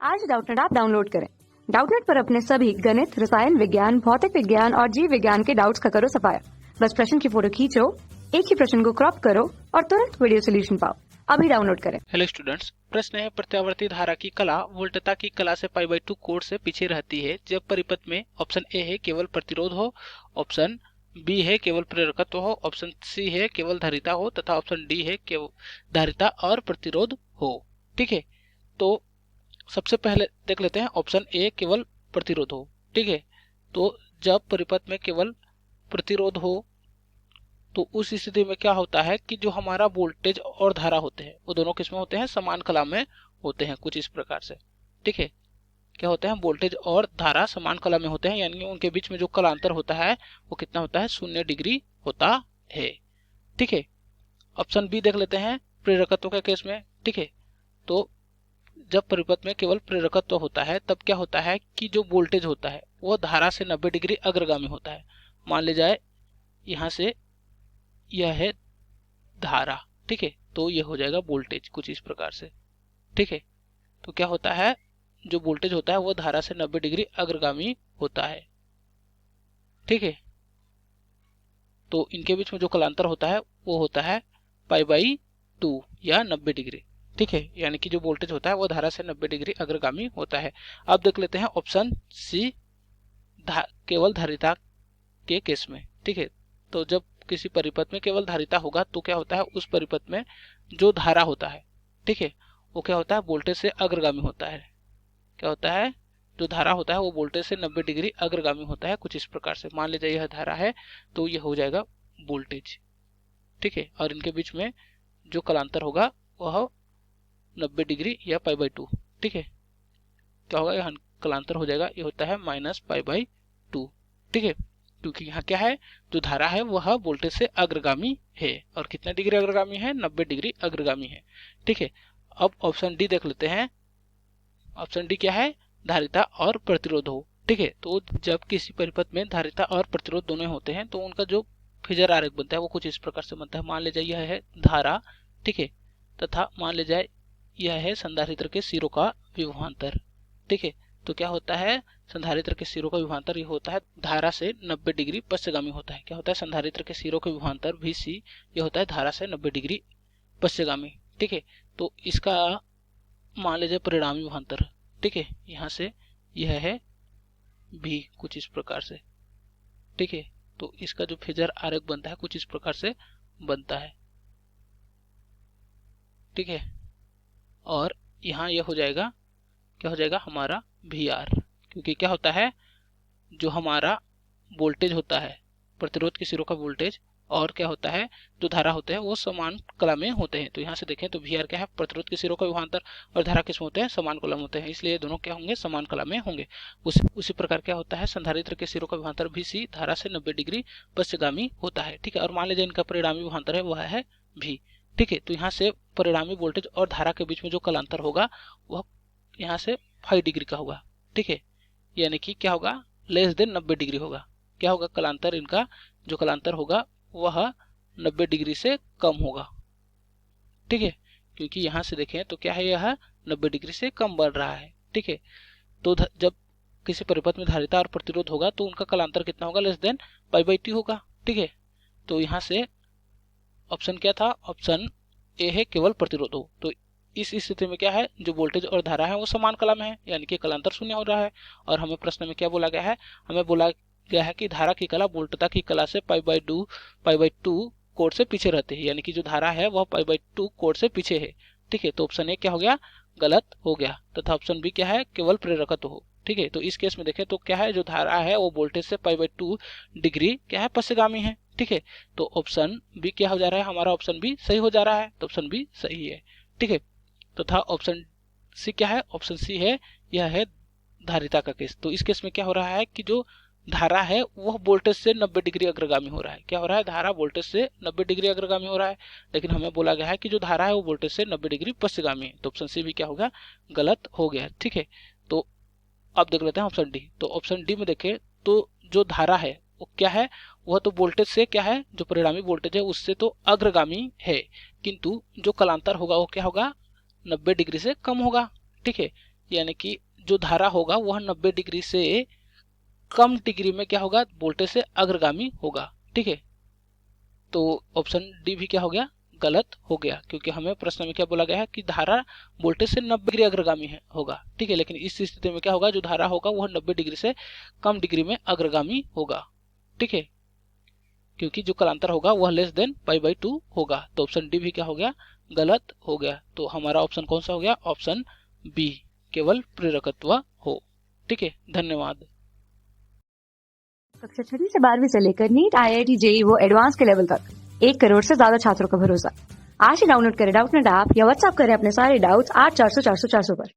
आज Doubtnut app download करें। Doubtnut पर अपने सभी गणित, रसायन विज्ञान, भौतिक विज्ञान और जीव विज्ञान के डाउट्स का करो सफाया। बस प्रश्न की फोटो खींचो, एक ही प्रश्न को क्रॉप करो और तुरंत वीडियो सोल्यूशन पाओ। अभी डाउनलोड करें। हेलो स्टूडेंट्स, प्रश्न है प्रत्यावर्ती धारा की कला वोल्टता की कला से π/2 कोण से पीछे रहती है जब परिपथ में ऑप्शन ए है केवल प्रतिरोध हो, ऑप्शन बी है केवल प्रेरकत्व हो, ऑप्शन सी है केवल धारिता हो तथा ऑप्शन डी है केवल धारिता और प्रतिरोध हो। ठीक है, तो सबसे पहले देख लेते हैं ऑप्शन ए केवल प्रतिरोध हो। ठीक है, तो जब परिपथ में केवल प्रतिरोध हो तो उस स्थिति में क्या होता है कि जो हमारा वोल्टेज और धारा होते हैं वो दोनों किसमें होते हैं, समान कला में होते हैं कुछ इस प्रकार से। ठीक है, क्या होते हैं, वोल्टेज और धारा समान कला में होते हैं, यानी उनके बीच में जो कलांतर होता है वो कितना होता है, 0 डिग्री होता है। ठीक है, ऑप्शन बी देख लेते हैं प्रेरकत्व के केस में। ठीक है, तो जब परिपथ में केवल प्रेरकत्व होता है तब क्या होता है कि जो वोल्टेज होता है वो धारा से 90 डिग्री अग्रगामी होता है। मान ले जाए यहाँ से यह है धारा। ठीक है, तो यह हो जाएगा वोल्टेज कुछ इस प्रकार से। ठीक है, तो क्या होता है, जो वोल्टेज होता है वो धारा से 90 डिग्री अग्रगामी होता है। ठीक है, तो इनके बीच में जो कलांतर होता है वो होता है π/2 या 90 डिग्री। ठीक है, यानी कि जो वोल्टेज होता है वो धारा से 90 डिग्री अग्रगामी होता है। अब देख लेते हैं ऑप्शन सी केवल धारिता के केस में। ठीक है, तो जब किसी परिपथ में केवल धारिता होगा तो क्या होता है, उस परिपथ में जो धारा होता है, ठीक है, वो क्या होता है, वोल्टेज से अग्रगामी होता है। क्या होता है, जो धारा होता है वो वोल्टेज से 90 डिग्री अग्रगामी होता है कुछ इस प्रकार से। मान लीजिए यह धारा है तो यह हो जाएगा वोल्टेज। ठीक है, और इनके बीच में जो कलांतर होगा वह 90 डिग्री या π/2। ठीक है, क्या होगा, यह कलांतर हो जाएगा, ये होता है -π/2। ठीक है, क्योंकि यहाँ क्या है, जो धारा है वह वोल्टेज से अग्रगामी है और कितना डिग्री अग्रगामी है, 90 डिग्री अग्रगामी है। ठीक है, अब ऑप्शन डी देख लेते हैं। ऑप्शन डी क्या है, धारिता और प्रतिरोध हो। ठीक है, तो जब किसी परिपथ में धारिता और प्रतिरोध दोनों होते हैं तो उनका जो फेजर आरेख बनता है वो कुछ इस प्रकार से बनता है। मान ले जाए यह है धारा, ठीक है, तथा मान ले जाए यह है संधारित्र के सिरों का विभवांतर। ठीक है, तो क्या होता है, संधारित्र के सिरों का विभवांतर ये होता है धारा से 90 डिग्री पश्चिमगामी होता है। क्या होता है, संधारित्र के सिरों का विभवांतर VC ये होता है धारा से 90 डिग्री पश्चिमगामी। ठीक है, तो इसका मान लीजिए परिणामी विभवांतर। ठीक है, यहाँ से यह है V कुछ इस प्रकार से। ठीक है, तो इसका जो फेजर आरेख बनता है कुछ इस प्रकार से बनता है। ठीक है, और यहाँ यह हो जाएगा, क्या हो जाएगा हमारा VR, क्योंकि क्या होता है, जो हमारा वोल्टेज होता है प्रतिरोध के सिरों का वोल्टेज और क्या होता है जो धारा होते हैं वो समान कला में होते हैं। तो यहाँ से देखें तो VR क्या है, प्रतिरोध के सिरों का विभवांतर, और धारा किस में होते हैं, समान कला में होते हैं, इसलिए दोनों क्या होंगे, समान कला में होंगे। उसी प्रकार क्या होता है, संधारित्र के सिरों का विभवांतर VC धारा से 90 डिग्री पश्चिमगामी होता है। ठीक है, और मान लीजिए इनका परिणामी विभवांतर है वह है V। ठीक है, तो यहाँ से परिणामी वोल्टेज और धारा के बीच में जो कलांतर होगा वह यहाँ से 5 डिग्री का होगा। ठीक है, यानी कि क्या होगा, लेस देन 90 डिग्री होगा। क्या होगा, कलांतर, इनका जो कलांतर होगा वह 90 डिग्री से कम होगा। ठीक है, क्योंकि यहाँ से देखें तो क्या है, यह 90 डिग्री से कम बढ़ रहा है। ठीक है, तो जब किसी परिपथ में धारिता और प्रतिरोध होगा तो उनका कलांतर कितना होगा, लेस देन π/2 होगा। ठीक है, तो यहाँ से ऑप्शन क्या था, ऑप्शन ए है केवल प्रतिरोध हो। तो इस स्थिति में क्या है, जो वोल्टेज और धारा है वो समान कला में है, यानी कि कलांतर 0 हो रहा है। और हमें प्रश्न में क्या बोला गया है, हमें बोला गया है कि धारा की कला वोल्टता की कला से π/2 कोण से पीछे रहते हैं, यानी कि जो धारा है वह π/2 कोण से पीछे है। ठीक है, तो ऑप्शन ए क्या हो गया, गलत हो गया, तथा ऑप्शन बी क्या है, केवल प्रेरकत्व हो। ठीक है, तो इस केस में देखें तो क्या है, जो धारा है वो वोल्टेज से π/2 डिग्री क्या है, पश्चिमगामी है। ठीक है, तो ऑप्शन बी क्या हो जा रहा है, हमारा ऑप्शन बी सही हो जा रहा है, तो ऑप्शन बी सही है। ठीक है, तथा ऑप्शन सी क्या है, ऑप्शन सी है, यह है धारिता का केस। तो इस केस में क्या हो रहा है कि जो धारा है वह वोल्टेज से 90 डिग्री अग्रगामी हो रहा है। क्या हो रहा है, धारा वोल्टेज से 90 डिग्री अग्रगामी हो रहा है, लेकिन हमें बोला गया है कि जो धारा है वो वोल्टेज से 90 डिग्री पश्चिमगामी है, तो ऑप्शन सी भी क्या होगा, गलत हो गया। ठीक है, तो अब देख लेते हैं ऑप्शन डी। तो ऑप्शन डी में देखें तो जो धारा है वो क्या है, वह तो वोल्टेज से क्या है, जो परिणामी वोल्टेज है उससे तो अग्रगामी है, किंतु जो कलांतर होगा वो क्या होगा, 90 डिग्री से कम होगा। ठीक है, यानी कि जो धारा होगा वह 90 डिग्री से कम डिग्री में क्या होगा, वोल्टेज से अग्रगामी होगा। ठीक है, तो ऑप्शन डी भी क्या हो गया, गलत हो गया, क्योंकि हमें प्रश्न में क्या बोला गया है कि धारा वोल्टेज से 90 डिग्री अग्रगामी होगा। ठीक है, लेकिन इस स्थिति में क्या होगा, जो धारा होगा वह 90 डिग्री से कम डिग्री में अग्रगामी होगा। ठीक है, क्योंकि जो कलांतर होगा वह लेस देन π/2 होगा। तो ऑप्शन डी भी क्या हो गया, गलत हो गया। तो हमारा ऑप्शन कौन सा हो गया, ऑप्शन बी, केवल प्रेरकत्व हो। ठीक है, धन्यवाद। कक्षा 6वीं से 12वीं से लेकर नीट, IIT, JEE वो एडवांस के लेवल तक 1 करोड़ से ज्यादा छात्रों का भरोसा। आज ही डाउनलोड करें डाउटनेट ऐप या व्हाट्सएप करें अपने सारे डाउट्स 8400 400 400 पर।